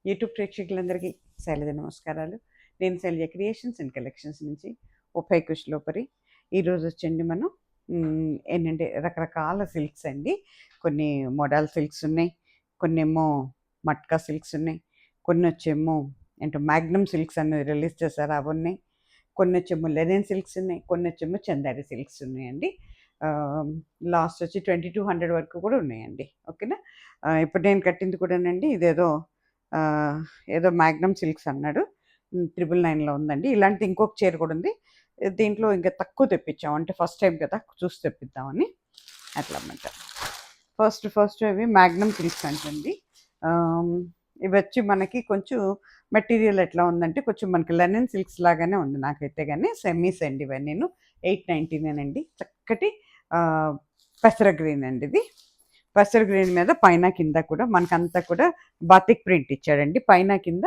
YouTube ప్రేక్షకులందరికీ శైలజ నమస్కారాలు. నేను శైలజ క్రియేషన్స్ అండ్ కలెక్షన్స్ నుంచి ఉభయ కుష్లోపరి. ఈరోజు వచ్చండి మనం ఏంటంటే రకరకాల సిల్క్స్ అండి. కొన్ని మోడల్ సిల్క్స్ ఉన్నాయి, కొన్ని ఏమో మట్కా సిల్క్స్ ఉన్నాయి, కొన్ని వచ్చేమో ఏంటో మ్యాగ్నమ్ సిల్క్స్ అనేది రిలీజ్ చేశారు అవి ఉన్నాయి, కొన్ని వచ్చేమో లెనిన్ సిల్క్స్ ఉన్నాయి, కొన్ని వచ్చేమో చందారి సిల్క్స్ ఉన్నాయండి. లాస్ట్ వచ్చి 2200 వరకు కూడా ఉన్నాయండి. ఓకేనా. ఇప్పుడు నేను కట్టింది కూడానండి ఇదేదో ఏదో మ్యాగ్నమ్ సిల్క్స్ అన్నాడు, 999లో ఉందండి. ఇలాంటి ఇంకొక చీర కూడా ఉంది. దీంట్లో ఇంకా తక్కువ తెప్పించాం, అంటే ఫస్ట్ టైం కదా చూసి తెప్పిద్దామని అట్లా అన్నమాట. ఫస్ట్ ఇవి మ్యాగ్నమ్ సిల్క్స్ అంటండి. ఇవి వచ్చి మనకి కొంచెం మెటీరియల్ ఎట్లా ఉందంటే కొంచెం మనకి లెనిన్ సిల్క్స్ లాగానే ఉంది నాకైతే, కానీ సెమీస్ అండి ఇవన్నీ. 899 అండి. చక్కటి పెసర గ్రీన్ అండి ఇది. పెసర గ్రీన్ మీద పైన కింద కూడా మనకంతా కూడా బాతిక్ ప్రింట్ ఇచ్చాడండి. పైన కింద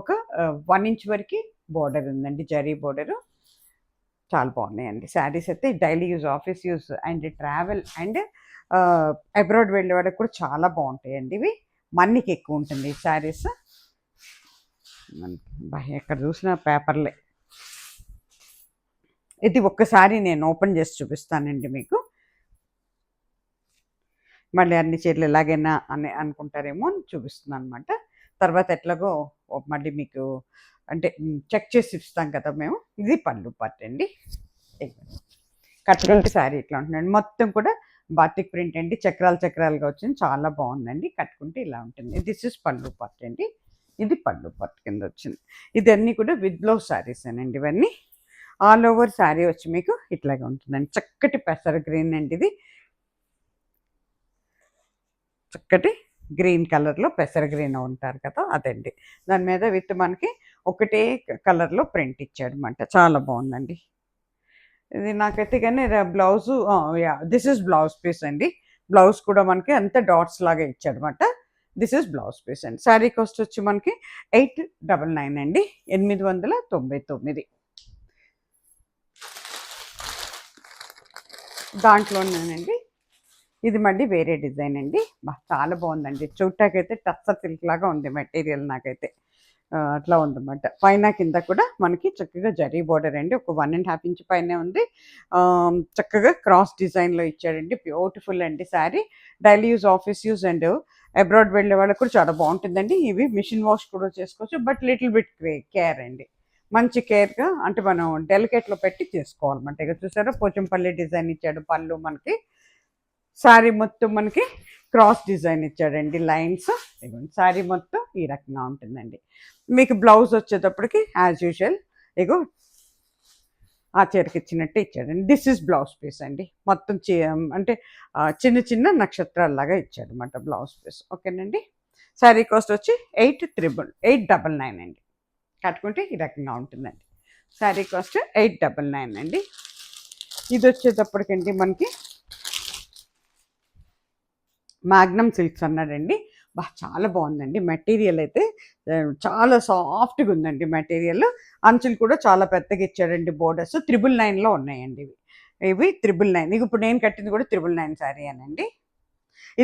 ఒక 1 ఇంచ్ వరకు బోర్డర్ ఉందండి, జరీ బోర్డరు. చాలా బాగున్నాయండి శారీస్ అయితే. Daily use, office use and travel and abroad వెళ్ళే వాళ్ళకి కూడా చాలా బాగుంటాయండి ఇవి. మనీకి ఎక్కువ ఉంటుంది ఈ శారీస్. ఎక్కడ చూసిన పేపర్లే. ఇది ఒక్కసారి నేను ఓపెన్ చేసి చూపిస్తానండి మీకు. మళ్ళీ అన్ని చీరలు ఎలాగైనా అని అనుకుంటారేమో అని చూపిస్తున్నాను అనమాట. తర్వాత ఎట్లాగో మళ్ళీ మీకు అంటే చెక్ చేసి ఇస్తాం కదా మేము. ఇది పళ్ళు పార్ట్ అండి. కట్టుకుంటే శారీ ఇట్లా ఉంటుందండి. మొత్తం కూడా బాటిక్ ప్రింట్ అండి, చక్రాలుగా వచ్చింది. చాలా బాగుందండి. కట్టుకుంటే ఇలా ఉంటుంది. దిస్ ఇస్ పళ్ళు పార్ట్ అండి. ఇది పళ్ళు పార్ట్ కింద వచ్చింది. ఇదన్నీ కూడా విత్ బ్లౌజ్ శారీస్ అండి. ఇవన్నీ ఆల్ ఓవర్ శారీ వచ్చి మీకు ఇట్లాగే ఉంటుందండి. చక్కటి పెసర గ్రీన్ అండి ఇది. చక్కటి గ్రీన్ కలర్లో పెసర గ్రీన్ ఉంటారు కదా అదండి. దాని మీద విత్ మనకి ఒకటే కలర్లో ప్రింట్ ఇచ్చాడు అనమాట. చాలా బాగుందండి ఇది. నాకైతే కానీ blouse, this is blouse piece అండి. బ్లౌజ్ కూడా మనకి అంత డాట్స్ లాగా ఇచ్చాడు అనమాట. దిస్ ఇస్ బ్లౌజ్ పీస్ అండి. శారీ కాస్ట్ వచ్చి మనకి 899 అండి, 899. దాంట్లోనేనండి ఇది మళ్ళీ వేరే డిజైన్ అండి. చాలా బాగుందండి. చూడటాకైతే టస్సర్ సిల్క్ లాగా ఉంది మెటీరియల్. నాకైతే అట్లా ఉందన్నమాట. పైన కింద కూడా మనకి చక్కగా జరీ బోర్డర్ అండి. ఒక 1.5 ఇంచ్ పైనే ఉంది. చక్కగా క్రాస్ డిజైన్లో ఇచ్చాడండి. బ్యూటిఫుల్ అండి sari. Daily use, office use and abroad వెళ్ళే వాళ్ళకి కూడా చాలా బాగుంటుందండి. ఇవి మిషన్ వాష్ కూడా చేసుకోవచ్చు, బట్ లిటిల్ బిట్ కేర్ అండి. మంచి కేర్గా, అంటే మనం డెలికేట్లో పెట్టి చేసుకోవాలన్నమాట. ఇక చూసారా పోచంపల్లి డిజైన్ ఇచ్చాడు పళ్ళు మనకి. శారీ మొత్తం మనకి క్రాస్ డిజైన్ ఇచ్చాడండి, లైన్స్. శారీ మొత్తం ఈ రకంగా ఉంటుందండి. మీకు బ్లౌజ్ వచ్చేటప్పటికి యాజ్ యూజువల్ ఇగో ఆ చీరకి ఇచ్చినట్టు ఇచ్చాడండి. దిస్ ఇస్ బ్లౌజ్ పీస్ అండి. మొత్తం అంటే చిన్న నక్షత్రాల్లాగా ఇచ్చాడు అనమాట బ్లౌజ్ పీస్. ఓకేనండి. శారీ కాస్ట్ వచ్చి 899 అండి. కట్టుకుంటే ఈ రకంగా ఉంటుందండి. శారీ కాస్ట్ 899 అండి. ఇది వచ్చేటప్పటికండి మనకి మ్యాగ్నమ్ సిల్క్స్ అన్నాడండి. చాలా బాగుందండి మెటీరియల్ అయితే. చాలా సాఫ్ట్గా ఉందండి మెటీరియల్. అంచులు కూడా చాలా పెద్దగా ఇచ్చాడండి. బోర్డర్స్ 999లో ఉన్నాయండి ఇవి 999. ఇప్పుడు నేను కట్టింది కూడా 999 శారీ అనండి.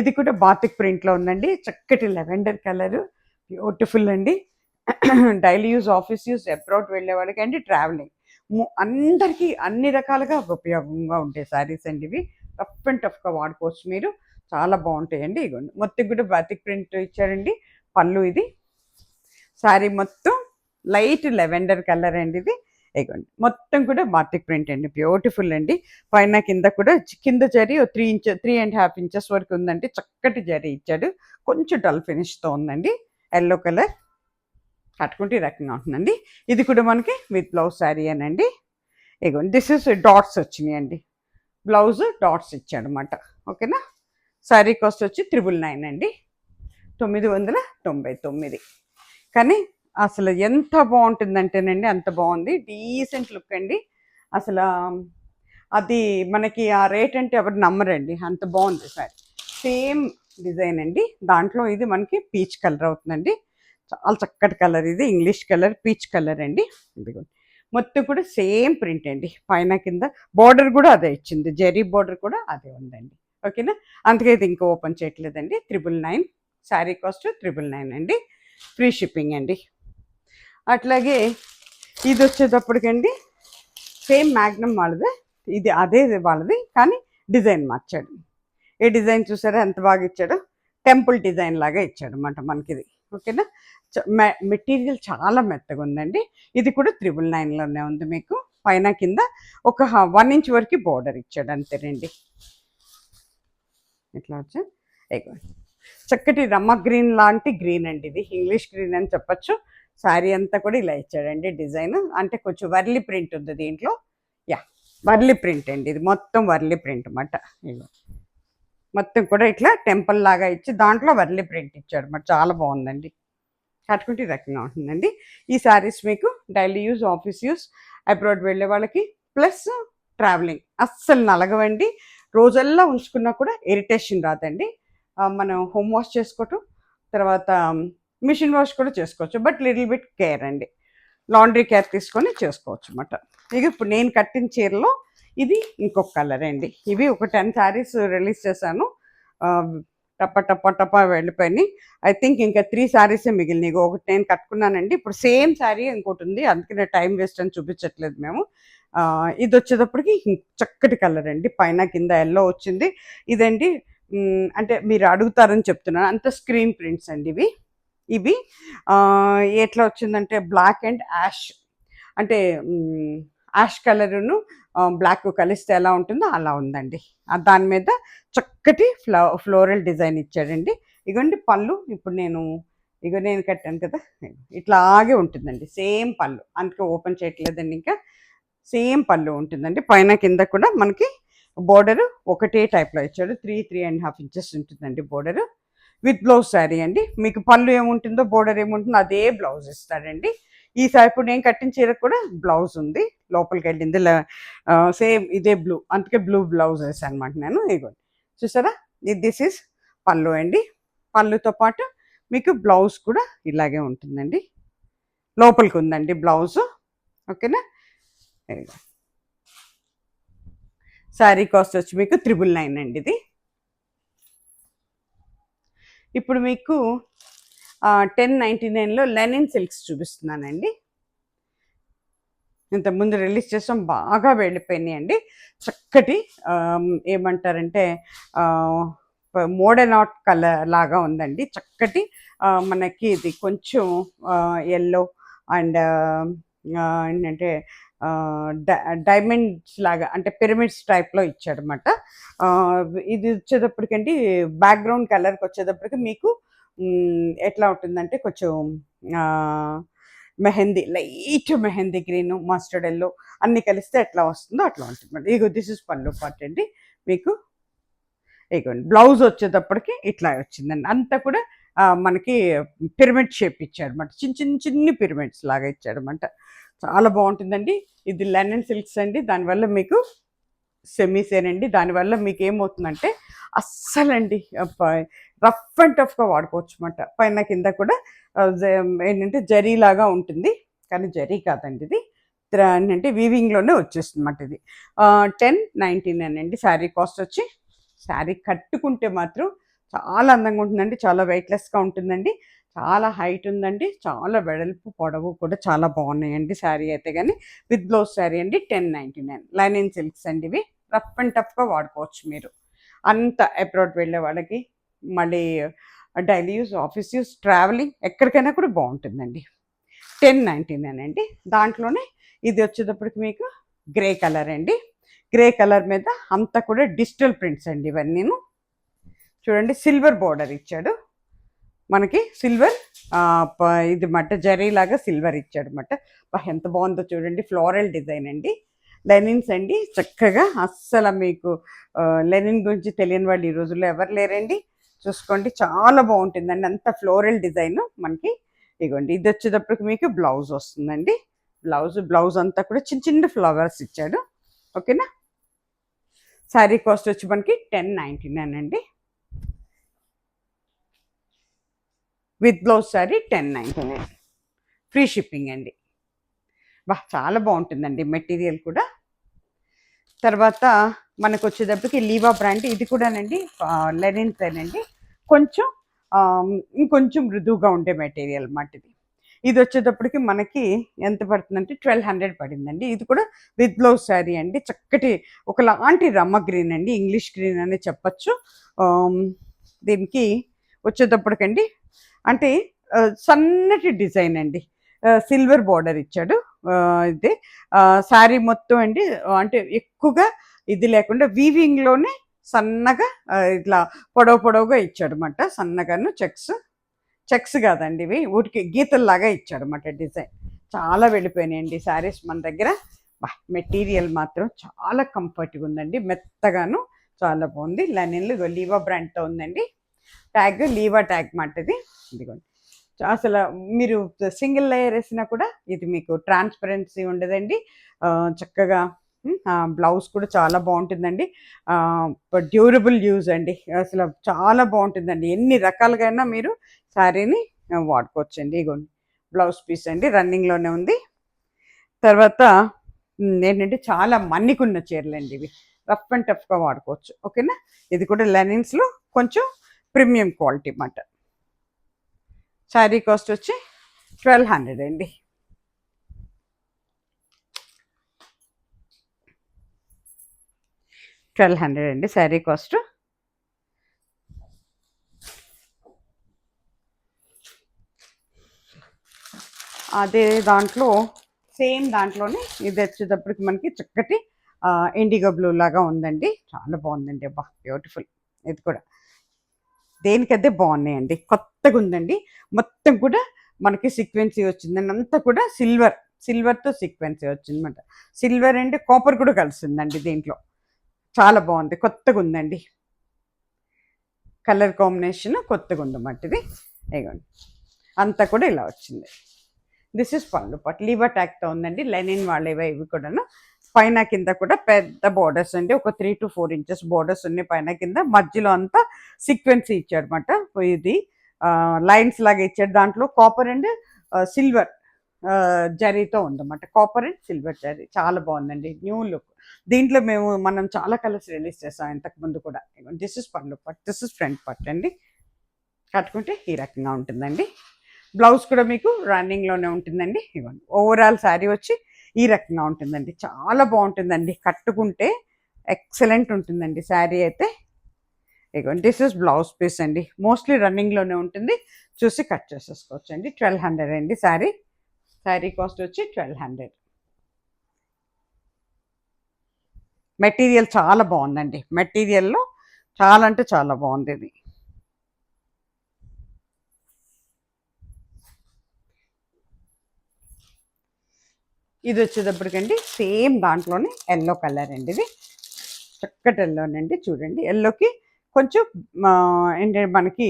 ఇది కూడా బాతిక్ ప్రింట్లో ఉందండి. చక్కటి లెవెండర్ కలరు, బ్యూటిఫుల్ అండి. Daily use, office use, abroad వెళ్ళే వాళ్ళకి అండి, ట్రావెలింగ్ అందరికీ అన్ని రకాలుగా ఉపయోగంగా ఉంటాయి శారీస్ అండి ఇవి. రఫ్ అండ్ టఫ్గా వాడుకోవచ్చు మీరు. చాలా బాగుంటాయండి. ఇగోండి మొత్తం కూడా బాతిక్ ప్రింట్ ఇచ్చాడండి. పళ్ళు ఇది. శారీ మొత్తం లైట్ లెవెండర్ కలర్ అండి ఇది. ఇగోండి మొత్తం కూడా బాతిక్ ప్రింట్ అండి. బ్యూటిఫుల్ అండి. పైన కింద కూడా కింద జరీ 3.5 ఇంచెస్ వరకు ఉందండి. చక్కటి జరీ ఇచ్చాడు. కొంచెం డల్ ఫినిష్తో ఉందండి. Yellow colour. కట్టుకుంటే ఈ రకంగా ఉంటుందండి. ఇది కూడా మనకి విత్ బ్లౌజ్ శారీ అనండి. ఇగోండి దిస్ ఇస్ డాట్స్ వచ్చినాయండి. బ్లౌజ్ డాట్స్ ఇచ్చాడు అనమాట. ఓకేనా. శారీ కాస్ట్ వచ్చి 999 అండి, 999. కానీ అసలు ఎంత బాగుంటుందంటేనండి అంత బాగుంది. డీసెంట్ లుక్ అండి. అసలు అది మనకి ఆ రేట్ అంటే ఎవరు నమ్మరండి, అంత బాగుంది సారీ. సేమ్ డిజైన్ అండి. దాంట్లో ఇది మనకి పీచ్ కలర్ అవుతుందండి. చాలా చక్కటి కలర్ ఇది. ఇంగ్లీష్ కలర్, పీచ్ కలర్ అండి. ఇదిగోండి మొత్తం కూడా సేమ్ ప్రింట్ అండి. పైన కింద బోర్డర్ కూడా అదే ఇచ్చింది. జెరీ బోర్డర్ కూడా అదే ఉందండి. ఓకేనా. అందుకే ఇది ఇంకా ఓపెన్ చేయట్లేదండి. 999 శారీ కాస్ట్ 999 అండి. ఫ్రీ షిప్పింగ్ అండి. అట్లాగే ఇది వచ్చేటప్పటికండి సేమ్ మ్యాగ్నమ్ వాళ్ళదే, ఇది అదే వాళ్ళది, కానీ డిజైన్ మార్చాడు. ఈ డిజైన్ చూసారా ఎంత బాగా ఇచ్చాడు, టెంపుల్ డిజైన్ లాగా ఇచ్చాడు అన్నమాట మనకి ఇది. ఓకేనా, మెటీరియల్ చాలా మెత్తగా ఉందండి. ఇది కూడా 999లోనే ఉంది మీకు. పైన కింద ఒక 1 ఇంచ్ వరకు బోర్డర్ ఇచ్చాడు అంతేనండి. ఇట్లా వచ్చా చక్కటి రమ్మ గ్రీన్ లాంటి గ్రీన్ అండి, ఇది ఇంగ్లీష్ గ్రీన్ అని చెప్పచ్చు. శారీ అంతా కూడా ఇలా ఇచ్చాడండి డిజైన్, అంటే కొంచెం వర్లీ ప్రింట్ ఉంది దీంట్లో. యా, వర్లీ ప్రింట్ అండి ఇది, మొత్తం వర్లీ ప్రింట్ అన్నమాట. మొత్తం కూడా ఇట్లా టెంపుల్ లాగా ఇచ్చి దాంట్లో వర్లీ ప్రింట్ ఇచ్చాడు మరి, చాలా బాగుందండి. కట్టుకుంటే ఈ రకంగా ఉంటుందండి. ఈ శారీస్ మీకు daily use, office use, abroad వెళ్ళే వాళ్ళకి, ప్లస్ ట్రావెలింగ్ అస్సలు నలగవండి. రోజల్లా ఉంచుకున్నా కూడా ఇరిటేషన్ రాదండి. మనం హోమ్ వాష్ చేసుకోవటం, తర్వాత మిషన్ వాష్ కూడా చేసుకోవచ్చు, బట్ లిటిల్ బిట్ కేర్ అండి, లాండ్రీ కేర్ తీసుకొని చేసుకోవచ్చు అన్నమాట. ఇక ఇప్పుడు నేను కట్టిన చీరలో ఇది ఇంకొక కలర్ అండి. ఇవి ఒక 10 శారీస్ రిలీజ్ చేశాను, టప్ప టప్ప టప్ప వెళ్ళిపోయినాయి. ఐ థింక్ ఇంకా 3 శారీసే మిగిలినాయి. ఒకటి నేను కట్టుకున్నానండి, ఇప్పుడు సేమ్ శారీ ఇంకోటి ఉంది, అందుకనే టైం వేస్ట్ అని చూపించట్లేదు మేము. ఇది వచ్చేటప్పటికి చక్కటి కలర్ అండి, పైన కింద ఎల్లో వచ్చింది. ఇదండి అంటే మీరు అడుగుతారని చెప్తున్నాను, అంత స్క్రీన్ ప్రింట్స్ అండి ఇవి. ఇవి ఎట్లా వచ్చిందంటే బ్లాక్ అండ్ యాష్, అంటే యాష్ కలరును బ్లాక్ కలిస్తే ఎలా ఉంటుందో అలా ఉందండి. దాని మీద చక్కటి ఫ్లోరల్ డిజైన్ ఇచ్చాడండి. ఇగోండి పళ్ళు, ఇప్పుడు నేను కట్టాను కదా, ఇట్లాగే ఉంటుందండి, సేమ్ పళ్ళు, అందుకే ఓపెన్ చేయట్లేదండి. ఇంకా సేమ్ పళ్ళు ఉంటుందండి, పైన కింద కూడా మనకి బోర్డరు ఒకటే టైప్లో ఇచ్చాడు. 3.5 ఇంచెస్ ఉంటుందండి బోర్డరు, విత్ బ్లౌజ్ శారీ అండి. మీకు పళ్ళు ఏముంటుందో బోర్డర్ ఏముంటుందో అదే బ్లౌజ్ ఇస్తాడండి. ఈ సారీ ఇప్పుడు నేను కట్టిన చీరకు కూడా బ్లౌజ్ ఉంది, లోపలికి వెళ్ళింది సేమ్ ఇదే బ్లూ, అందుకే బ్లూ బ్లౌజ్ వేసాను అనమాట నేను. ఇదిగోండి చూసారా, దిస్ ఈజ్ పళ్ళు అండి. పళ్ళుతో పాటు మీకు బ్లౌజ్ కూడా ఇలాగే ఉంటుందండి, లోపలికి ఉందండి బ్లౌజ్. ఓకేనా, శారీ కాస్ట్ వచ్చి మీకు 999 అండి ఇది. ఇప్పుడు మీకు 1099లో లెనిన్ సిల్క్స్ చూపిస్తున్నానండి. ఇంతకుముందు రిలీజ్ చేసాం, బాగా వెళ్ళిపోయినాయి అండి. చక్కటి ఏమంటారంటే మోడర్న్ ఆర్ట్ కలర్ లాగా ఉందండి. చక్కటి మనకి ఇది కొంచెం ఎల్లో అండ్ ఏంటంటే డైమండ్స్ లాగా, అంటే పిరమిడ్స్ టైప్లో ఇచ్చాడనమాట. ఇది వచ్చేటప్పటికండి బ్యాక్గ్రౌండ్ కలర్కి వచ్చేటప్పటికి మీకు ఎట్లా ఉంటుందంటే కొంచెం mehndi, light mehndi green, mustard yellow అన్నీ కలిస్తే ఎట్లా వస్తుందో అట్లా ఉంటుంది. ఇగో దిస్ ఇస్ పళ్ళు పార్ట్ అండి మీకు. ఇగోండి బ్లౌజ్ వచ్చేటప్పటికి ఇట్లా వచ్చిందండి, అంతా కూడా మనకి పిరమిడ్ షేప్ ఇచ్చాడు అనమాట, చిన్ని పిరమిడ్స్ లాగా ఇచ్చాడు అనమాట. చాలా బాగుంటుందండి. ఇది లెనిన్ సిల్క్స్ అండి, దానివల్ల మీకు సెమీసేన్ అండి, దానివల్ల మీకు ఏమవుతుందంటే అస్సలండి రఫ్ అండ్ టఫ్గా వాడుకోవచ్చు అనమాట. పైన కింద కూడా ఏంటంటే జరీ లాగా ఉంటుంది, కానీ జరీ కాదండి ఇది, ఏంటంటే వీవింగ్లోనే వచ్చేస్తుంది అన్నమాట. ఇది 1099 అండి శారీ కాస్ట్ వచ్చి. శారీ కట్టుకుంటే మాత్రం చాలా అందంగా ఉంటుందండి, చాలా వెయిట్లెస్గా ఉంటుందండి, చాలా హైట్ ఉందండి, చాలా వెడల్పు పొడవు కూడా చాలా బాగున్నాయండి శారీ అయితే. కానీ విత్ బ్లౌజ్ శారీ అండి, 1099 లైనిన్ సిల్క్స్ అండి. ఇవి రఫ్ అండ్ టఫ్గా వాడుకోవచ్చు మీరు, అంత అబ్రాడ్ వెళ్ళే వాళ్ళకి, మళ్ళీ daily use, office use, travelling ఎక్కడికైనా కూడా బాగుంటుందండి. 1099 అండి. దాంట్లోనే ఇది వచ్చేటప్పటికి మీకు గ్రే కలర్ అండి. గ్రే కలర్ మీద అంతా కూడా డిజిటల్ ప్రింట్స్ అండి ఇవన్నీను. చూడండి సిల్వర్ బోర్డర్ ఇచ్చాడు మనకి, సిల్వర్ ఇది మట్ట జరీలాగా సిల్వర్ ఇచ్చాడు అన్నమాట. ఎంత బాగుందో చూడండి, ఫ్లోరల్ డిజైన్ అండి. లెనిన్స్ అండి చక్కగా, అస్సలు మీకు లెనిన్ గురించి తెలియని వాళ్ళు ఈ రోజుల్లో ఎవరు లేరండి. చూసుకోండి చాలా బాగుంటుందండి, అంత ఫ్లోరల్ డిజైన్ మనకి. ఇగోండి ఇది వచ్చేటప్పటికి మీకు బ్లౌజ్ వస్తుందండి. బ్లౌజ్ అంతా కూడా చిన్న ఫ్లవర్స్ ఇచ్చాడు. ఓకేనా, శారీ కాస్ట్ వచ్చి మనకి 1099 అండి. With blouse sari 1099, free shipping అండి. చాలా బాగుంటుందండి మెటీరియల్ కూడా. తర్వాత మనకు వచ్చేటప్పటికి లీవా బ్రాండ్, ఇది కూడానండి లెనిన్సేనండి, కొంచెం ఇంకొంచెం మృదువుగా ఉండే మెటీరియల్ అన్నమాట ఇది. ఇది వచ్చేటప్పటికి మనకి ఎంత పడుతుందంటే 1200 పడిందండి. ఇది కూడా విత్ బ్లౌజ్ శారీ అండి. చక్కటి ఒకలాంటి రమ్మ గ్రీన్ అండి, ఇంగ్లీష్ గ్రీన్ అని చెప్పచ్చు. దీనికి వచ్చేటప్పటికండి అంటే సన్నటి డిజైన్ అండి, సిల్వర్ బార్డర్ ఇచ్చాడు. ఇది శారీ మొత్తం అండి, అంటే ఎక్కువగా ఇది లేకుండా వీవింగ్లోనే సన్నగా ఇట్లా పొడవుగా ఇచ్చాడు అనమాట. సన్నగాను చెక్స్ కాదండి, ఇవి ఊరికి గీతల్లాగా ఇచ్చాడు అనమాట డిజైన్. చాలా వెళ్ళిపోయినాయండి శారీస్ మన దగ్గర. మెటీరియల్ మాత్రం చాలా కంఫర్ట్గా ఉందండి, మెత్తగాను చాలా బాగుంది. లెనిన్లు లీవా బ్రాండ్తో ఉందండి. ట్యాగ్ లీవా ట్యాగ్ మాట ఇది. ఇదిగోండి, అసలు మీరు సింగిల్ లేయర్ వేసినా కూడా ఇది మీకు ట్రాన్స్పరెన్సీ ఉండదండి. చక్కగా బ్లౌజ్ కూడా చాలా బాగుంటుందండి. డ్యూరబుల్ యూజ్ అండి, అసలు చాలా బాగుంటుందండి. ఎన్ని రకాలుగా మీరు శారీని వాడుకోవచ్చండి. ఇగోండి బ్లౌజ్ పీస్ అండి, రన్నింగ్లోనే ఉంది. తర్వాత ఏంటంటే చాలా మన్నికున్న చీరలండి ఇవి, రఫ్ అండ్ టఫ్గా వాడుకోవచ్చు. ఓకేనా. ఇది కూడా లెనిన్స్లో కొంచెం ప్రీమియం క్వాలిటీ అన్నమాట. శారీ కాస్ట్ వచ్చి 1200 అండి. శారీ కాస్ట్. అదే దాంట్లో సేమ్ దాంట్లోనే ఇది వచ్చేటప్పటికి మనకి చక్కటి ఇండిగో బ్లూ లాగా ఉందండి. చాలా బాగుందండి, అబ్బా బ్యూటిఫుల్. ఇది కూడా దేనికైతే బాగున్నాయండి, కొత్తగా ఉందండి. మొత్తం కూడా మనకి సీక్వెన్సీ వచ్చిందండి, అంతా కూడా సిల్వర్తో సీక్వెన్సీ వచ్చిందన్నమాట. సిల్వర్ అండ్ కాపర్ కూడా కలిసిందండి దీంట్లో. చాలా బాగుంది, కొత్తగా ఉందండి. కలర్ కాంబినేషన్ కొత్తగా ఉందన్నమాట ఇది. ఇదిగోండి అంతా కూడా ఇలా వచ్చింది. దిస్ ఇస్ పళ్ళు పట్టు, లీవర్ ట్యాక్తో ఉందండి. లెనిన్ వాళ్ళేవే ఇవి కూడాను. పైన కింద కూడా పెద్ద బోర్డర్స్ అండి, ఒక 3 to 4 ఇంచెస్ బోర్డర్స్ ఉన్నాయి పైన కింద. మధ్యలో అంతా సీక్వెన్సీ ఇచ్చాడు అనమాట. ఇది లైన్స్ లాగా ఇచ్చాడు. దాంట్లో కాపర్ అండ్ సిల్వర్ జరీతో ఉందన్నమాట. కాపర్ అండ్ సిల్వర్ జరీ చాలా బాగుందండి, న్యూ లుక్. దీంట్లో మనం చాలా కలర్స్ రిలీజ్ చేస్తాం ఇంతకు ముందు కూడా. దిస్ ఇస్ పళ్ళు పట్టు, దిస్ ఇస్ ఫ్రంట్ పట్టు అండి. కట్టుకుంటే ఈ రకంగా ఉంటుందండి. బ్లౌజ్ కూడా మీకు రన్నింగ్లోనే ఉంటుందండి. ఇవ్వండి, ఓవరాల్ శారీ వచ్చి ఈ రకంగా ఉంటుందండి. చాలా బాగుంటుందండి, కట్టుకుంటే ఎక్సలెంట్ ఉంటుందండి శారీ అయితే. ఇవ్వండి, దిస్ ఇస్ బ్లౌజ్ పీస్ అండి. మోస్ట్లీ రన్నింగ్లోనే ఉంటుంది, చూసి కట్ చేసేసుకోవచ్చు అండి. 1200 అండి శారీ కాస్ట్ వచ్చి 1200. మెటీరియల్ చాలా బాగుందండి, మెటీరియల్లో చాలా అంటే చాలా బాగుంది ఇది. ఇది వచ్చేటప్పటికండి సేమ్ దాంట్లోనే ఎల్లో కలర్ అండి, ఇది చక్కటి ఎల్లోనండి. చూడండి, ఎల్లోకి కొంచెం ఏంటంటే మనకి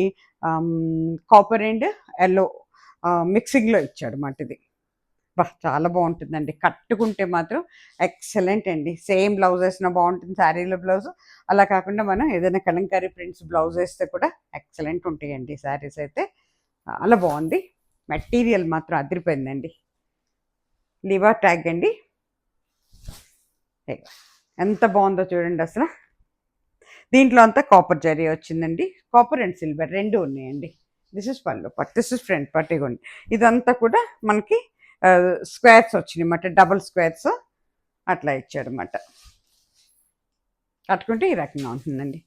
కాపర్ అండ్ ఎల్లో మిక్సింగ్లో ఇచ్చాడు అన్నమాట ఇది. చాలా బాగుంటుందండి, కట్టుకుంటే మాత్రం ఎక్సలెంట్ అండి. సేమ్ బ్లౌజ్ వేసినా బాగుంటుంది శారీలో బ్లౌజ్. అలా కాకుండా మనం ఏదైనా కలంకారీ ప్రింట్స్ బ్లౌజ్ వేస్తే కూడా ఎక్సలెంట్ ఉంటాయండి శారీస్ అయితే. చాలా బాగుంది, మెటీరియల్ మాత్రం అదిరిపోయిందండి. లివా ట్యాగ్ అండి, ఎంత బాగుందో చూడండి అసలు. దీంట్లో అంతా కాపర్ జరీ వచ్చిందండి, కాపర్ అండ్ సిల్వర్ రెండు ఉన్నాయండి. దిస్ ఇస్ పళ్ళు పట్టు, దిస్ ఇస్ ఫ్రంట్ పట్టు. ఇవ్వండి, ఇదంతా కూడా మనకి స్క్వేర్స్ వచ్చినాయి అన్నమాట, డబుల్ స్క్వేర్స్ అట్లా ఇచ్చాడు అన్నమాట. కట్టుకుంటే ఈ రకంగా ఉంటుందండి.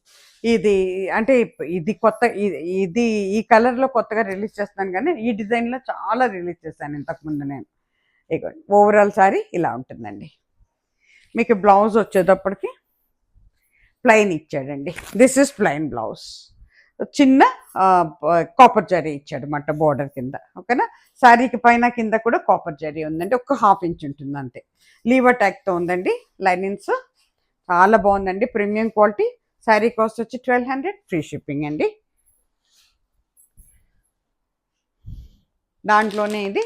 ఇది అంటే ఇది కొత్త, ఇది ఈ కలర్లో కొత్తగా రిలీజ్ చేస్తాను, కానీ ఈ డిజైన్లో చాలా రిలీజ్ చేస్తాను ఇంతకుముందు నేను. ఇక ఓవరాల్ శారీ ఇలా ఉంటుందండి. మీకు బ్లౌజ్ వచ్చేటప్పటికి ప్లెయిన్ ఇచ్చాడండి. దిస్ ఇస్ ప్లెయిన్ బ్లౌజ్, చిన్న కాపర్ జరీ ఇచ్చాడు అన్నమాట బోర్డర్ కింద. ఓకేనా. శారీకి పైన కింద కూడా కాపర్ జరీ ఉందండి, ఒక 1/2 ఇంచ్ ఉంటుంది అంతే. లీవర్ ట్యాగ్తో ఉందండి, లైనిన్స్ చాలా బాగుందండి, ప్రీమియం క్వాలిటీ. శారీ కాస్ట్ వచ్చి 1200, ఫ్రీ షిప్పింగ్ అండి. దాంట్లోనే ఇది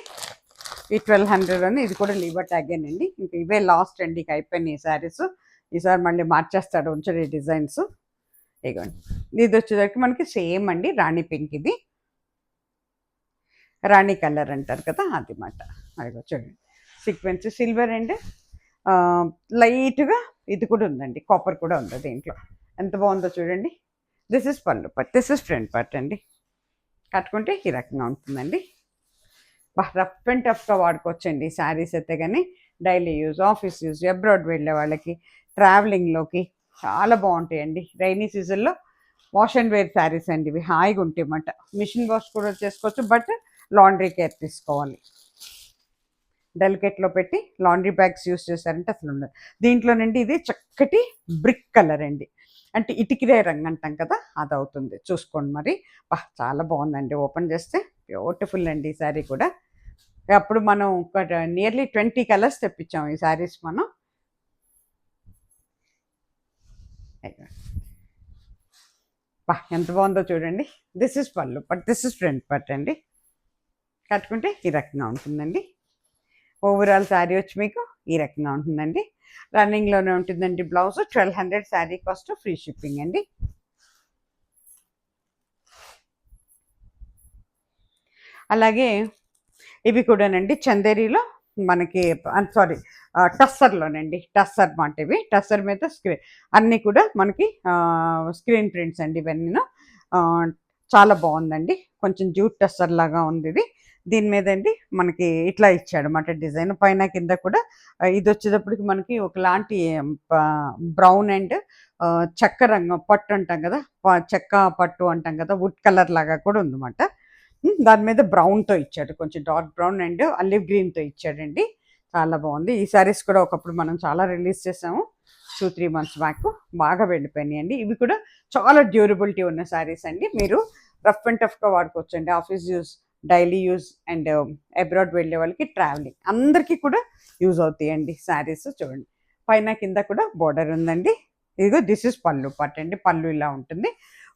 ఈ 1200 అని, ఇది కూడా లీవర్ ట్యాగేనండి. ఇంకా ఇవే లాస్ట్ అండి, ఇక అయిపోయినాయి శారీస్. ఈసారి మళ్ళీ మార్చేస్తాడు ఉంచండి డిజైన్స్. ఇగోండి, ఇది వచ్చేసరికి మనకి సేమ్ అండి, రాణి పింక్. ఇది రాణి కలర్ అంటారు కదా, అది మాట. అదిగో చూడండి, సీక్వెన్స్ సిల్వర్ అండ్ లైట్గా ఇది కూడా ఉందండి, కాపర్ కూడా ఉంది దీంట్లో. ఎంత బాగుందో చూడండి. దిస్ ఇస్ పళ్ళు పట్టు, దిస్ ఇస్ ఫ్రంట్ పార్ట్ అండి. కట్టుకుంటే ఈ రకంగా ఉంటుందండి. రఫ్ అండ్ టఫ్గా వాడుకోవచ్చండి శారీస్ అయితే. కానీ daily use, office use, abroad వెళ్ళే వాళ్ళకి, ట్రావెలింగ్లోకి చాలా బాగుంటాయండి. రైనీ సీజన్లో వాష్ అండ్ వేర్ శారీస్ అండి ఇవి. హాయిగా ఉంటాయి అన్నమాట. మిషన్ వాష్ కూడా చేసుకోవచ్చు, బట్ లాండ్రీ కేర్ తీసుకోవాలి. డెలికేట్లో పెట్టి లాండ్రీ బ్యాగ్స్ యూస్ చేశారంటే అసలు ఉండదు. దీంట్లోనండి ఇది చక్కటి బ్రిక్ కలర్ అండి, అంటే ఇటుకిరే రంగు అంటాం కదా, అది అవుతుంది. చూసుకోండి మరి. చాలా బాగుందండి. ఓపెన్ చేస్తే బ్యూటిఫుల్ అండి ఈ శారీ కూడా. అప్పుడు మనం నియర్లీ 20 కలర్స్ తెప్పించాం ఈ శారీస్ మనం. ఎంత బాగుందో చూడండి. దిస్ ఇస్ పళ్ళు, but this is front part అండి. కట్టుకుంటే ఈ రకంగా ఉంటుందండి. ఓవరాల్ శారీ వచ్చి మీకు ఈ రకంగా ఉంటుందండి. రన్నింగ్లోనే ఉంటుందండి. Blouse 1200 sari cost, free shipping అండి. అలాగే ఇవి కూడానండి చందేరీలో మనకి, సారీ టస్సర్లోనండి. టస్సర్ మాట ఇవి. టస్సర్ మీద స్క్రీన్ అన్నీ కూడా మనకి స్క్రీన్ ప్రింట్స్ అండి ఇవన్నీ. చాలా బాగుందండి. కొంచెం జూట్ టస్సర్ లాగా ఉంది ఇది. దీని మీద అండి మనకి ఇట్లా ఇచ్చాడు అన్నమాట డిజైన్. పైన కింద కూడా ఇది వచ్చేటప్పటికి మనకి ఒకలాంటి బ్రౌన్ అండ్ చెక్క రంగు పట్టు అంటాం కదా, చెక్క పట్టు అంటాం కదా, వుడ్ కలర్ లాగా కూడా ఉందన్నమాట. దాని మీద బ్రౌన్తో ఇచ్చాడు, కొంచెం డార్క్ బ్రౌన్ అండ్ అలివ్ గ్రీన్తో ఇచ్చాడండి. చాలా బాగుంది. ఈ శారీస్ కూడా ఒకప్పుడు మనం చాలా రిలీజ్ చేసాము 2-3 మంత్స్ బ్యాక్. బాగా వెళ్ళిపోయినాయి అండి. ఇవి కూడా చాలా డ్యూరబిలిటీ ఉన్న శారీస్ అండి. మీరు రఫ్ అండ్ టఫ్గా వాడుకోవచ్చు అండి. Office use, daily use and abroad వెళ్ళే వాళ్ళకి, ట్రావెలింగ్ అందరికీ కూడా యూజ్ అవుతాయండి శారీస్. చూడండి పైన కింద కూడా బోర్డర్ ఉందండి. ఇదిగో దిస్ ఇస్ పళ్ళు పార్ట్ అండి. పళ్ళు ఇలా ఉంటుంది.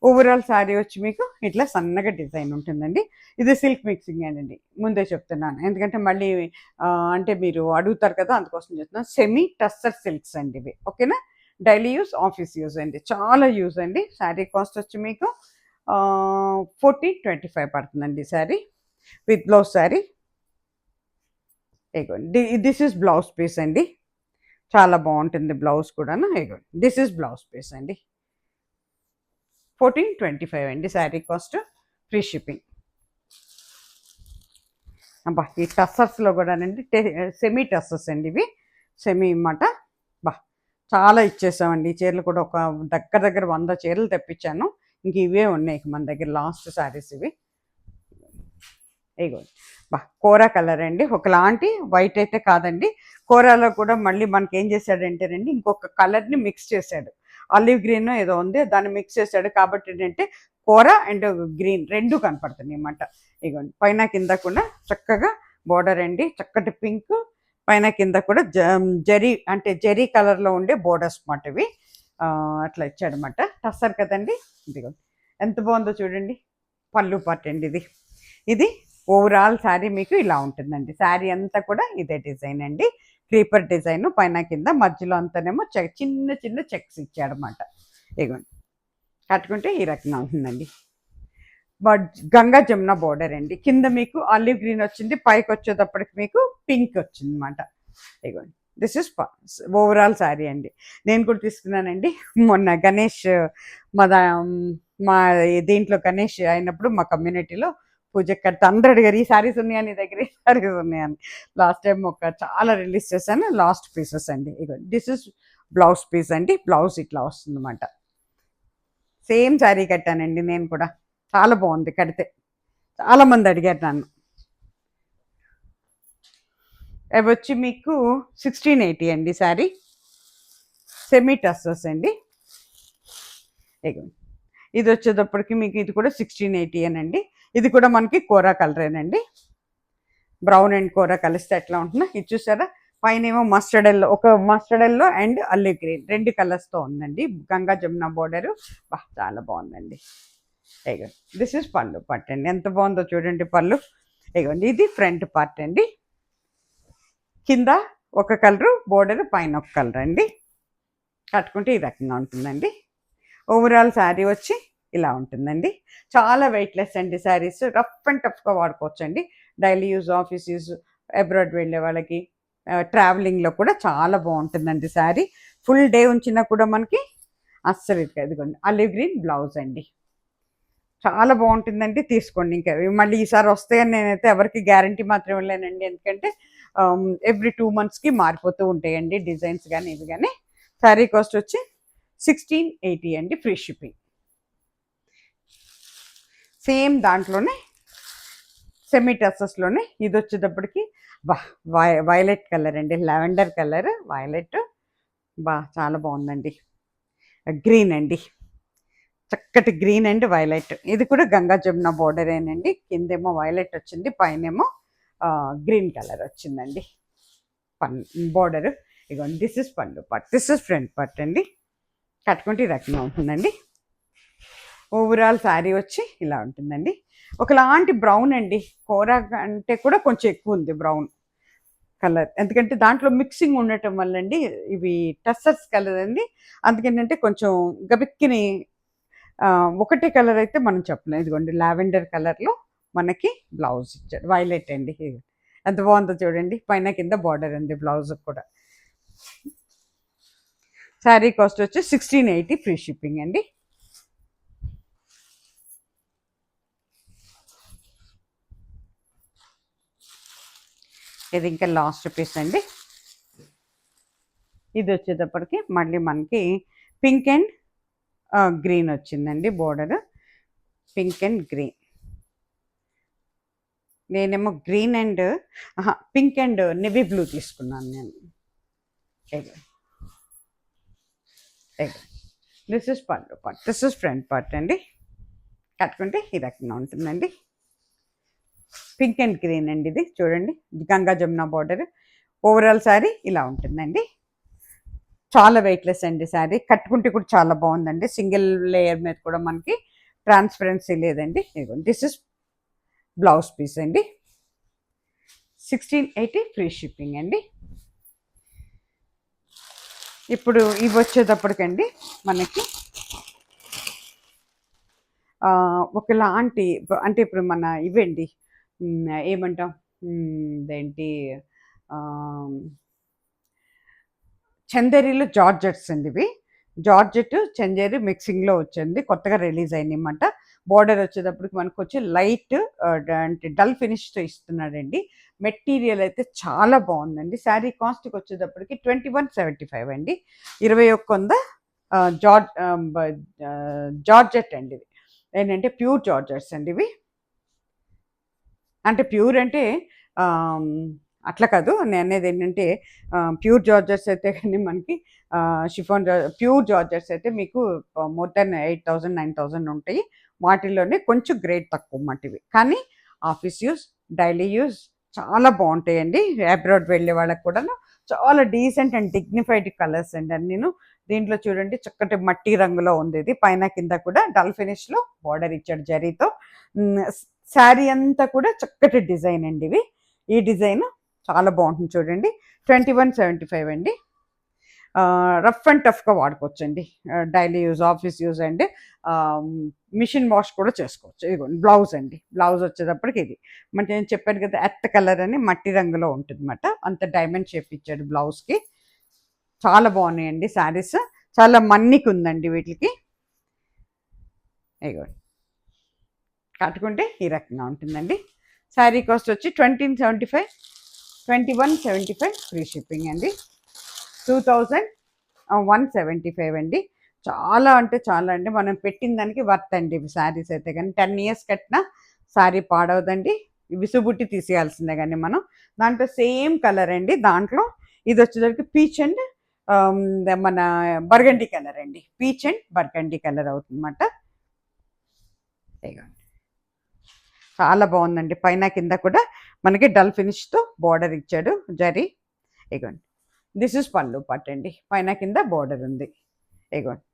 ఓవరాల్ శారీ వచ్చి మీకు ఇట్లా సన్నగా డిజైన్ ఉంటుందండి. ఇది సిల్క్ మిక్సింగ్ అండి, ముందే చెప్తున్నాను. ఎందుకంటే మళ్ళీ అంటే మీరు అడుగుతారు కదా, అందుకోసం చెప్తున్నాను. సెమీ టస్సర్ సిల్క్స్ అండి ఇవి. ఓకేనా. డైలీ యూజ్, ఆఫీస్ యూజ్ అండి. చాలా యూజ్ అండి. శారీ కాస్ట్ వచ్చి మీకు 1425 పడుతుందండి శారీ విత్ బ్లౌజ్. శారీ ఇగోండి, దిస్ ఇస్ బ్లౌజ్ పీస్ అండి. చాలా బాగుంటుంది బ్లౌజ్ కూడాను. ఇగోండి, దిస్ ఇస్ బ్లౌజ్ పీస్ అండి. 1425 అండి శారీ కాస్ట్, ఫ్రీ షిప్పింగ్. ఈ టస్సర్స్లో కూడానండి సెమీ టస్సర్స్ అండి ఇవి. సెమీ అన్నమాట. చాలా ఇచ్చేసామండి. ఈ చీరలు కూడా ఒక దగ్గర 100 చీరలు తెప్పించాను. ఇంక ఇవే ఉన్నాయి మన దగ్గర, లాస్ట్ శారీస్ ఇవి. ఇగో కోరా కలర్ అండి. ఒకలాంటి వైట్ అయితే కాదండి. కోరాలో కూడా మళ్ళీ మనకి ఏం చేశాడంటేనండి, ఇంకొక కలర్ని మిక్స్ చేశాడు. ఆలివ్ గ్రీన్ ఏదో ఉంది, దాన్ని మిక్స్ చేశాడు. కాబట్టి ఏంటంటే కోరా అండ్ గ్రీన్ రెండు కనపడుతుంది అన్నమాట. ఇగోండి పైన కింద కూడా చక్కగా బోర్డర్ అండి, చక్కటి పింక్. పైన కింద కూడా జరీ, అంటే జరీ కలర్లో ఉండే బోర్డర్స్ మాట ఇవి. అట్లా ఇచ్చాడనమాట. టస్సర్ కదండి. ఇదిగోండి ఎంత బాగుందో చూడండి. పళ్ళు పార్ట్ అండి ఇది. ఇది ఓవరాల్ శారీ మీకు ఇలా ఉంటుందండి. శారీ అంతా కూడా ఇదే డిజైన్ అండి. క్రీపర్ డిజైన్ పైన కింద, మధ్యలో అంతానేమో చిన్న చిన్న చెక్స్ ఇచ్చాడనమాట. ఇగోండి కట్టుకుంటే ఈ రకంగా ఉంటుందండి. గంగా జమున బోర్డర్ అండి. కింద మీకు ఆలివ్ గ్రీన్ వచ్చింది, పైకి వచ్చేటప్పటికి మీకు పింక్ వచ్చింది అనమాట. ఇగోండి దిస్ ఇస్ ఓవరాల్ శారీ అండి. నేను కూడా తీసుకున్నానండి మొన్న గణేష్, మా దీంట్లో గణేష్ అయినప్పుడు మా కమ్యూనిటీలో పూజకి కడితే అందరూ అడిగారు, ఈ శారీస్ ఉన్నాయని, దగ్గర ఈ శారీస్ ఉన్నాయని. లాస్ట్ టైం చాలా రిలీజ్ చేశాను. లాస్ట్ పీసెస్ అండి. ఇగోండి దిస్ ఇస్ బ్లౌజ్ పీస్ అండి. బ్లౌజ్ ఇట్లా వస్తుంది అన్నమాట. సేమ్ శారీ కట్టానండి నేను కూడా. చాలా బాగుంది కడితే. చాలామంది అడిగారు నన్ను. అవి వచ్చి మీకు 1680 అండి శారీ. సెమీ టస్సర్స్ అండి. ఇది వచ్చేటప్పటికి మీకు ఇది కూడా 1680 అనండి. ఇది కూడా మనకి కోరా కలరేనండి. బ్రౌన్ అండ్ కోరా కలిస్తే ఎట్లా ఉంటుందో ఇది చూసారా. పైన ఏమో మస్టర్డ్ ఎల్లో, ఒక మస్టర్డ్ ఎల్లో అండ్ అల్లి గ్రీన్, రెండు కలర్స్తో ఉందండి. గంగా జమున బోర్డరు. చాలా బాగుందండి. ఇగోండి దిస్ ఇస్ పళ్ళు పార్ట్ అండి. ఎంత బాగుందో చూడండి పళ్ళు. ఇగోండి ఇది ఫ్రంట్ పార్ట్ అండి. కింద ఒక కలరు బోర్డర్, పైన ఒక కలర్ అండి. కట్టుకుంటే ఈ రకంగా ఉంటుందండి. ఓవరాల్ శారీ వచ్చి ఇలా ఉంటుందండి. చాలా వెయిట్లెస్ అండి శారీస్. రఫ్ అండ్ టఫ్గా వాడుకోవచ్చు అండి. Daily use, office use, abroad వెళ్ళే వాళ్ళకి, ట్రావెలింగ్లో కూడా చాలా బాగుంటుందండి శారీ. ఫుల్ డే ఉంచినా కూడా మనకి అస్సలు ఇదిగోండి అలివ్ గ్రీన్ బ్లౌజ్ అండి. చాలా బాగుంటుందండి, తీసుకోండి. ఇంకా మళ్ళీ ఈసారి వస్తాయని నేనైతే ఎవరికి గ్యారంటీ మాత్రం ఇవ్వలేనండి, ఎందుకంటే ఎవ్రీ 2 monthsకి మారిపోతూ ఉంటాయండి డిజైన్స్ కానీ ఇవి కానీ. శారీ కాస్ట్ వచ్చి 1680 అండి, ఫ్రీ షిప్పింగ్. సేమ్ దాంట్లోనే సెమీ టసెస్లోనే ఇది వచ్చేటప్పటికి వైలెట్ కలర్ అండి, లావెండర్ కలర్ వైలెట్, చాలా బాగుందండి. గ్రీన్ అండి, చక్కటి గ్రీన్ అండ్ వైలెట్. ఇది కూడా గంగా జమున బోర్డరేనండి, కిందేమో వైలెట్ వచ్చింది, పైనేమో గ్రీన్ కలర్ వచ్చిందండి బోర్డర్. ఇగోండి, దిస్ ఇస్ పళ్ళు part, this is front part అండి. కట్టుకుంటే ఈ రకంగా ఉంటుందండి. ఓవరాల్ శారీ వచ్చి ఇలా ఉంటుందండి. ఒకలాంటి బ్రౌన్ అండి, కూర అంటే కూడా కొంచెం ఎక్కువ ఉంది బ్రౌన్ కలర్, ఎందుకంటే దాంట్లో మిక్సింగ్ ఉండటం వల్ల అండి, ఇవి టస్సర్స్ కలర్ అండి, అందుకేంటంటే కొంచెం గబిక్కిని ఒకటే కలర్ అయితే మనం చెప్పలేం. ఇదిగోండి, లావెండర్ కలర్లో మనకి బ్లౌజ్ ఇచ్చాడు, వైలెట్ అండి. ఎంత బాగుందో చూడండి, పైన కింద బార్డర్ ఉంది బ్లౌజ్ కూడా. శారీ కాస్ట్ వచ్చి 1680, ఫ్రీ షిప్పింగ్ అండి. ఇది ఇంకా లాస్ట్ పీస్ అండి. ఇది వచ్చేటప్పటికి మళ్ళీ మనకి పింక్ అండ్ గ్రీన్ వచ్చిందండి బోర్డర్, పింక్ అండ్ గ్రీన్. నేనేమో green and pink and navy blue తీసుకున్నాను నేను. దిస్ ఇస్ పళ్ళు part, this is front part అండి. కట్టుకుంటే ఈ రకంగా ఉంటుందండి. పింక్ అండ్ గ్రీన్ అండి, ఇది చూడండి, గంగా జమున బార్డర్. ఓవరాల్ శారీ ఇలా ఉంటుందండి. చాలా వెయిట్లెస్ అండి శారీ, కట్టుకుంటే కూడా చాలా బాగుందండి. సింగిల్ లేయర్ మీద కూడా మనకి ట్రాన్స్పరెన్సీ లేదండి. దిస్ ఇస్ బ్లౌజ్ పీస్ అండి, 1680, ఫ్రీ షిప్పింగ్ అండి. ఇప్పుడు ఇవి వచ్చేటప్పటికండి మనకి ఒకలాంటి, అంటే ఇప్పుడు మన ఇవండి ఏమంటాం, ఇదేంటి చందేరిలో జార్జెట్స్ అండి ఇవి. జార్జెట్ చందేరి మిక్సింగ్లో వచ్చింది, కొత్తగా రిలీజ్ అయిందన్నమాట. బార్డర్ వచ్చేటప్పటికి మనకు వచ్చి లైట్ అంటే డల్ ఫినిష్తో ఇస్తున్నాడండి. మెటీరియల్ అయితే చాలా బాగుందండి. శారీ కాస్ట్కి వచ్చేటప్పటికి 2175 అండి, 2100. జార్జెట్ అండి ఇది, ఏంటంటే ప్యూర్ జార్జెట్స్ అండి ఇవి. అంటే ప్యూర్ అంటే అట్లా కాదు, నేను అనేది ఏంటంటే ప్యూర్ జార్జెట్స్ అయితే కానీ మనకి షిఫాన్ ప్యూర్ జార్జెట్స్ అయితే మీకు మోర్ దెన్ 8000 9000 ఉంటాయి. వాటిల్లోనే కొంచెం గ్రేడ్ తక్కువ మట్టివి, కానీ ఆఫీస్ యూస్, డైలీ యూస్ చాలా బాగుంటాయండి. అబ్రాడ్ వెళ్ళే వాళ్ళకి కూడాను చాలా డీసెంట్ అండ్ డిగ్నిఫైడ్ కలర్స్ అండి నేను. దీంట్లో చూడండి, చక్కటి మట్టి రంగులో ఉంది ఇది, పైన కింద కూడా డల్ ఫినిష్లో బార్డర్ ఇచ్చాడు జరీతో. శారీ అంతా కూడా చక్కటి డిజైన్ అండి ఇవి. ఈ డిజైన్ చాలా బాగుంటుంది చూడండి. 2175 అండి. రఫ్ అండ్ టఫ్గా వాడుకోవచ్చు అండి, డైలీ యూజ్, ఆఫీస్ యూజ్ అండి, మిషన్ వాష్ కూడా చేసుకోవచ్చు. ఇదిగోండి బ్లౌజ్ అండి, బ్లౌజ్ వచ్చేటప్పటికి ఇది అంటే నేను చెప్పాను కదా, ఎర్త్ కలర్ అని మట్టి రంగులో ఉంటుంది అన్నమాట. అంత డైమండ్ షేప్ ఇచ్చాడు బ్లౌజ్కి. చాలా బాగున్నాయండి శారీస్, చాలా మన్నిక ఉందండి వీటికి. ఇదిగోండి, కట్టుకుంటే ఈ రకంగా ఉంటుందండి. శారీ కాస్ట్ వచ్చి 2175, 2175, ఫ్రీ షిప్పింగ్ అండి. 2175 అండి. చాలా అంటే చాలా అండి, మనం పెట్టిన దానికి వర్త్ అండి ఇవి శారీస్ అయితే. కానీ 10 years కట్టినా శారీ పాడవదండి, విసుబుట్టి తీసేయాల్సిందే. కానీ మనం దాంట్లో సేమ్ కలర్ అండి, దాంట్లో ఇది వచ్చేసరికి పీచ్ అండ్ మన బర్గండి కలర్ అండి, పీచ్ అండ్ బర్గండి కలర్ అవుతుందన్నమాట. చాలా బాగుందండి, పైన కింద కూడా మనకి డల్ ఫినిష్తో బార్డర్ ఇచ్చాడు జరీ. ఇగోండి, దిస్ ఇస్ పళ్ళు పార్ట్ అండి, పైన కింద బార్డర్ ఉంది. ఇగోండి,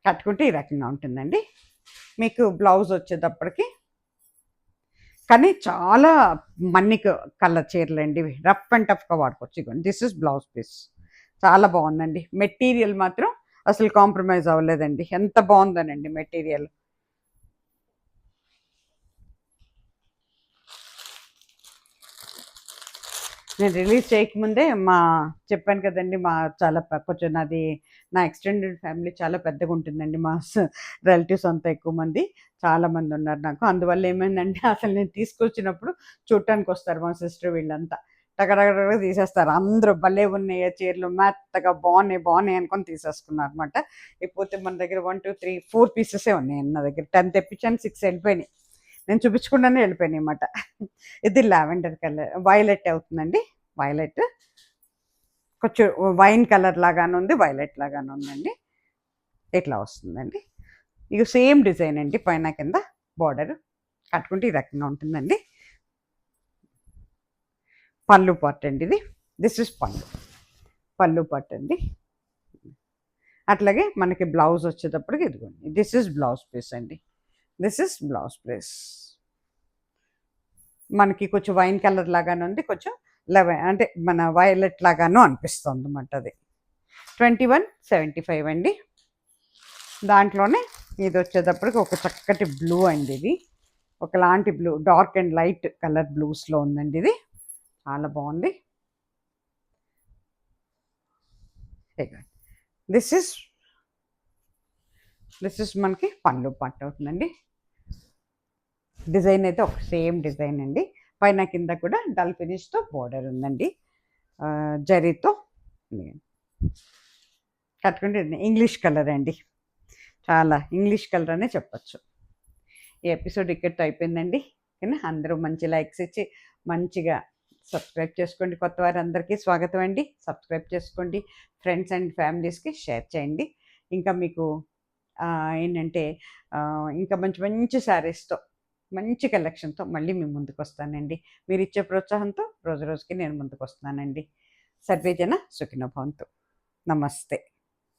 కట్టుకుంటే ఈ రకంగా ఉంటుందండి. మీకు బ్లౌజ్ వచ్చేటప్పటికి కానీ చాలా మన్నిక కలర్ చీరలు అండి, రఫ్ అండ్ టఫ్గా వాడుకోవచ్చు. ఇగోండి, దిస్ ఇస్ బ్లౌజ్ పీస్, చాలా బాగుందండి. మెటీరియల్ మాత్రం అసలు కాంప్రమైజ్ అవ్వలేదండి, ఎంత బాగుందనండి మెటీరియల్. నేను రిలీజ్ చేయకముందే చెప్పాను కదండి, చాలా కొంచెం నాది నా ఎక్స్టెండెడ్ ఫ్యామిలీ చాలా పెద్దగా ఉంటుందండి. మా రిలేటివ్స్ అంతా ఎక్కువ మంది, చాలామంది ఉన్నారు నాకు. అందువల్ల ఏమైందంటే అసలు నేను తీసుకొచ్చినప్పుడు చూడటానికి వస్తారు మా సిస్టర్ వీళ్ళంతా. టకటక తీసేస్తారు. అందరూ భలే ఉన్నాయి చీరలు, మెత్తగా బాగున్నాయి బాగున్నాయి అనుకొని తీసేసుకున్నారు అనమాట. ఇకపోతే మన దగ్గర 1, 2, 3, 4 పీసెసే ఉన్నాయండి నా దగ్గర. 10 తెప్పించాను, 6 వెళ్ళిపోయినాయి. నేను చూపించకుండానే వెళ్ళిపోయినాయి అనమాట. ఇది లావెండర్ కలర్, వైలెట్ అవుతుందండి. వైలెట్ కొంచెం వైన్ కలర్ లాగానే ఉంది, వైలెట్ లాగానే ఉందండి. ఇట్లా వస్తుందండి. ఇక సేమ్ డిజైన్ అండి, పైన కింద బార్డర్ కట్టుకుంటే ఈ రకంగా ఉంటుందండి. పళ్ళు పార్ట్ అండి ఇది. దిస్ ఇస్ పళ్ళు పార్ట్ అండి. అట్లాగే మనకి బ్లౌజ్ వచ్చేటప్పటికి ఇదిగోండి, దిస్ ఇస్ బ్లౌజ్ పీస్ అండి. This is blouse piece. మనకి కొంచెం వైన్ కలర్ లాగానే ఉంది, కొంచెం అంటే మన వైలెట్ లాగాను అనిపిస్తుంది అన్నమాట. అది 2175 అండి. దాంట్లోనే ఇది వచ్చేటప్పటికి ఒక చక్కటి బ్లూ అండి. ఇది ఒకలాంటి blue, dark and light colour బ్లూస్లో ఉందండి. ఇది చాలా బాగుంది. దిస్ ఇస్ మనకి పళ్ళు పార్ట్ అవుతుందండి. డిజైన్ అయితే ఒక సేమ్ డిజైన్ అండి. పైన కింద కూడా డల్ ఫినిష్తో బోర్డర్ ఉందండి, జరీతో కట్టుకుంటే. ఇంగ్లీష్ కలర్ అండి, చాలా ఇంగ్లీష్ కలర్ అనే చెప్పచ్చు. ఈ ఎపిసోడ్ ఇక్కడితో అయిపోయిందండి. కానీ అందరూ మంచి లైక్స్ ఇచ్చి మంచిగా సబ్స్క్రైబ్ చేసుకోండి. కొత్త వారందరికీ స్వాగతం అండి. సబ్స్క్రైబ్ చేసుకోండి, ఫ్రెండ్స్ అండ్ ఫ్యామిలీస్కి షేర్ చేయండి. ఇంకా మీకు ఏంటంటే ఇంకా మంచి మంచి శారీస్తో, మంచి కలెక్షన్తో మళ్ళీ మీ ముందుకు వస్తానండి. మీరు ఇచ్చే ప్రోత్సాహంతో రోజు రోజుకి నేను ముందుకు వస్తున్నానండి. సర్వేజన సుఖినో భవంతు. నమస్తే.